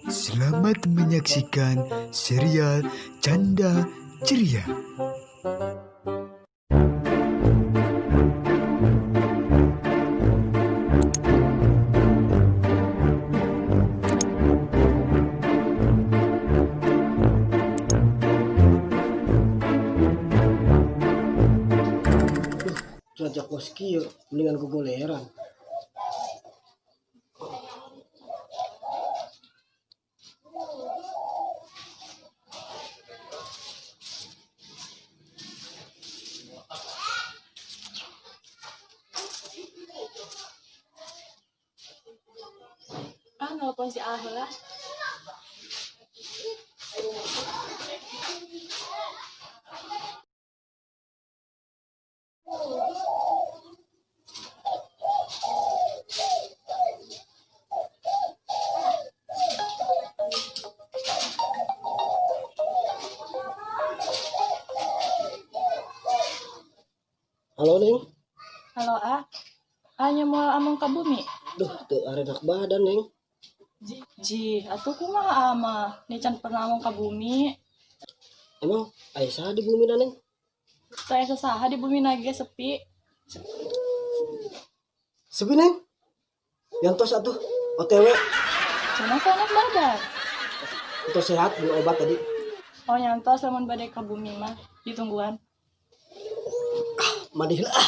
Selamat menyaksikan serial Canda Ceria. Cuaca koski yuk, mendingan gogoleran. Nelpon si Ahla. Halo Neng, Halo hanya mau among ke bumi. duh tuh arenak badan Neng. Atuh kumaha ama, ni can pernah among ke bumi. Emang Aisyah di bumi Neng? Saya sesaha di bumi nage sepi. Sepi Neng? Yang tos atuh, OTW, Cuma kan enak badan. itu sehat, minum obat tadi. Oh nyantos lamun badai ke bumi mah, ditungguan. Madih lah.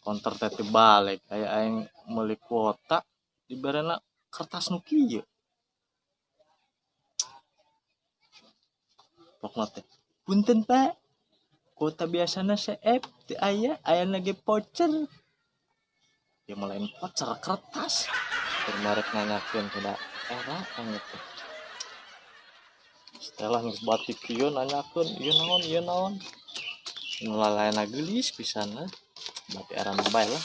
Konter teh balik kayak aing meuli kuota dibarena kertas nu kieu. Pokna teh, punten Pak. Kuota biasana CF teu aya lagi voucher. Ya malain voucher kertas. Bermerek nanyakeun kada era anu teh. Setelah geus batik kieu nanyakeun ieu naon. Nu lalaena geulis pisanna. Berarti era mobile lah.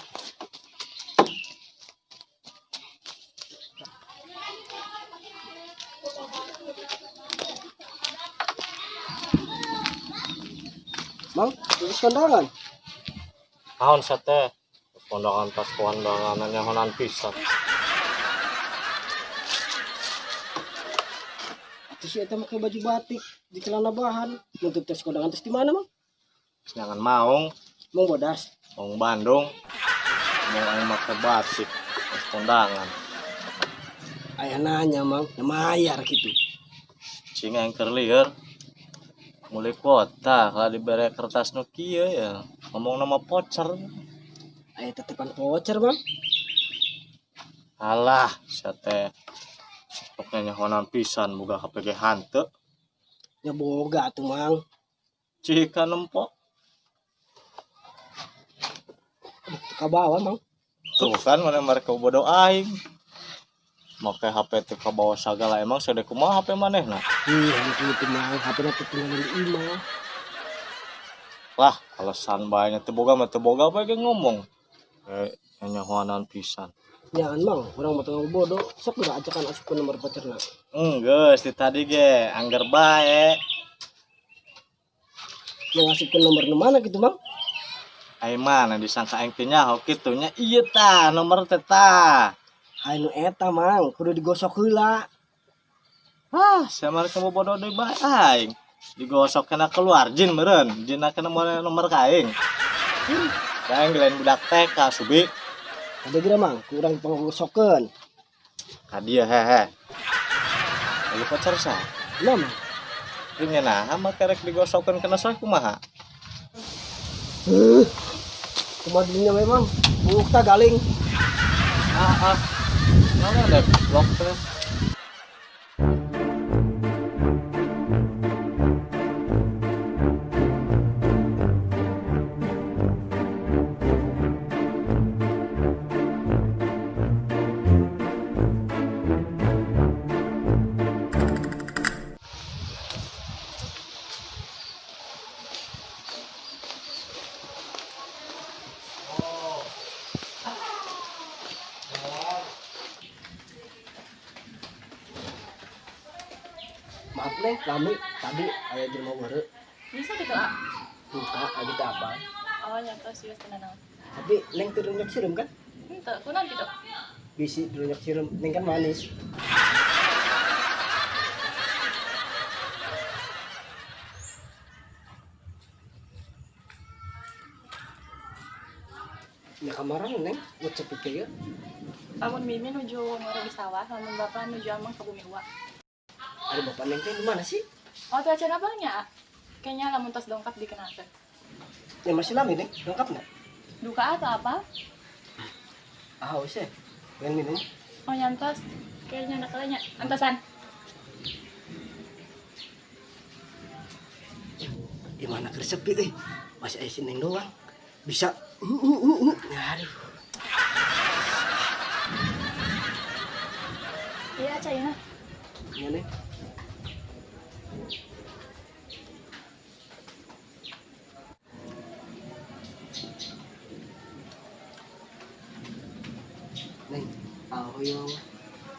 Mang, tulis kondangan. Naon sate? Kondangan tas kondangan nyahonan pisan. Terus si Eta pakai baju batik di celana bahan. Untuk tes kondangan tes di mana Mang? Jangan maung, Mang bodas. maung Bandung. Mau aing make batik tas kondangan. Ayah nanya Mang, mayar gitu. Cing aing keur lieur. Mulai kuota kalau dibere kertas nu kieu ya. Ngomong nama voucher. Ayah tetepan voucher Mang. Alah, sate. Pokoknya nyahonan pisan boga KPG hanteu. Ya boga tuh Mang. Cika nempok. Ke bawah Mang. Tuh kan mana mereka bodoh aing. Make HP teh ka bawah sagala emang sade kumaha HP manehna. Itu Mang, HP na tinggal di imah. Lah, alasan banyak teu boga mah teu boga bae ge ngomong. Nyahoanan pisan. Jangan Mang, orang mau bodoh, sok udah ajakan asup nomor pacarna. Geus di tadi ge angger bae. Yang asup nomor mana gitu Mang? Ai mana disangka aing teh nyaho kitu nya ieu tah nomor teh tah. Anu eta Mang, kudu digosok heula. Samar kamu bodoh deui bae aing. Digosok kena keluar jin meureun, jinna kena nomor ka aing. Aing lain budak TK subi. Ada gira Mang, kurang panggosokeun. Ka dieu hehe. Ayo pacar sa. Nah Mang, Nya nah mah kerek digosokeun kena sae kumaha? kemadunya memang bukta galing. Mana ada blok teh. Maaf neng, kami tadi ayah jelma baru Bisa gitu ah. buka lagi tak apa. Oh nyantos sih tenang. Tapi neng tuh runyak sirum kan? Ente, kunaon gitu. Bisi runyak sirum, neng kan manis. Ya kamaran neng, buat sepikir ya. Amun Mimi nuju ngurus di sawah, lamun bapak nuju amang ke bumi uak. Ada bapak neng teh di mana sih? Oh tuh acara abangnya ah. Kayaknya lamun tos dongkap dikenakan. Ya masih lama neng, lengkap nggak? Duka atau apa? Ah, haus ya. Pengen minum. Oh nyantos. Kayaknya anak lainnya. Antosan. Gimana kersepi eh? Masih ada si neng doang. Bisa. Aduh. Iya Cina. Iya neng. Neng, ahoyong.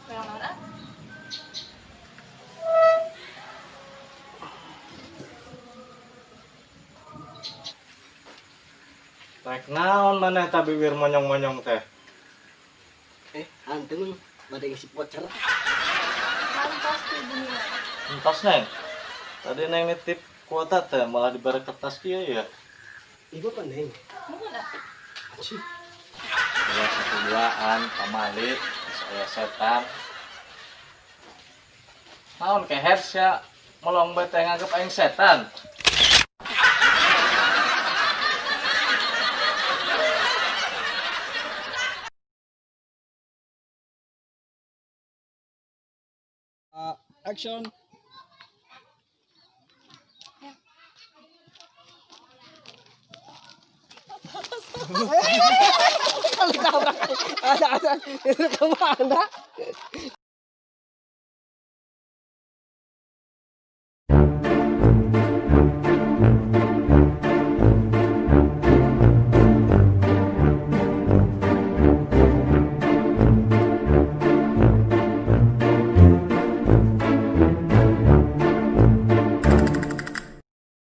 Yang mana? Rek naon maneh ta bibir monyong-monyong teh? Anteng badai ngisi voucher. Lantas tuh bumi uak. Entos neng. Tadi neng nitip kuota teh malah diberi kertas kieu ya. Ibu kan neng. Mungkin ah. Anjing. Ya satu duaan pamalit saya setan. Naon keher sia melong bae teh nganggep aing setan. Action. Ada kemana?